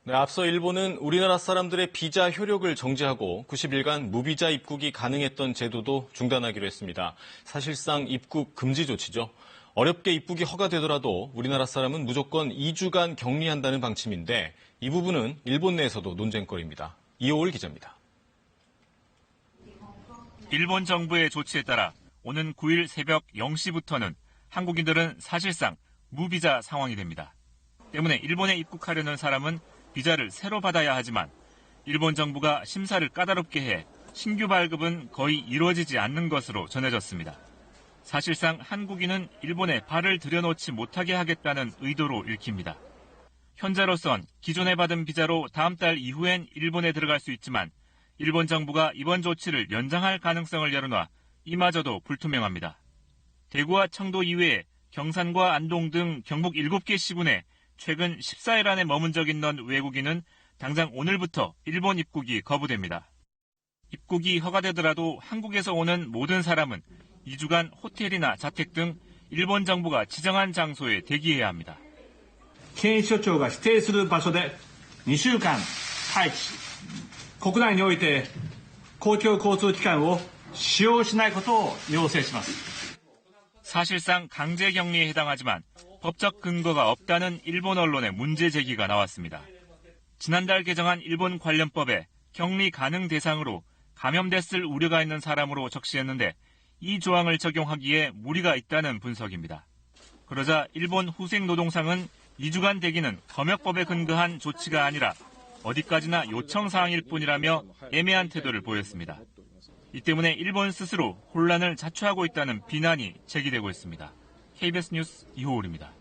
네, 앞서 일본은 우리나라 사람들의 비자 효력을 정지하고 90일간 무비자 입국이 가능했던 제도도 중단하기로 했습니다. 사실상 입국 금지 조치죠. 어렵게 입국이 허가되더라도 우리나라 사람은 무조건 2주간 격리한다는 방침인데 이 부분은 일본 내에서도 논쟁거리입니다. 이호울 기자입니다. 일본 정부의 조치에 따라 오는 9일 새벽 0시부터는 한국인들은 사실상 무비자 상황이 됩니다. 때문에 일본에 입국하려는 사람은 비자를 새로 받아야 하지만 일본 정부가 심사를 까다롭게 해 신규 발급은 거의 이루어지지 않는 것으로 전해졌습니다. 사실상 한국인은 일본에 발을 들여놓지 못하게 하겠다는 의도로 읽힙니다. 현재로선 기존에 받은 비자로 다음 달 이후엔 일본에 들어갈 수 있지만 일본 정부가 이번 조치를 연장할 가능성을 열어놔 이마저도 불투명합니다. 대구와 청도 이외에 경산과 안동 등 경북 7개 시군에 최근 14일 안에 머문 적 있는 외국인은 당장 오늘부터 일본 입국이 거부됩니다. 입국이 허가되더라도 한국에서 오는 모든 사람은 2주간 호텔이나 자택 등 일본 정부가 지정한 장소에 대기해야 합니다. 検疫所長が指定する場所で2週間待機、国内において公共交通機関を使用しないことを要請します。 사실상 강제 격리에 해당하지만 법적 근거가 없다는 일본 언론의 문제 제기가 나왔습니다. 지난달 개정한 일본 관련법에 격리 가능 대상으로 감염됐을 우려가 있는 사람으로 적시했는데 이 조항을 적용하기에 무리가 있다는 분석입니다. 그러자 일본 후생노동상은 2주간 대기는 검역법에 근거한 조치가 아니라 어디까지나 요청사항일 뿐이라며 애매한 태도를 보였습니다. 이 때문에 일본 스스로 혼란을 자초하고 있다는 비난이 제기되고 있습니다. KBS 뉴스 이호울입니다.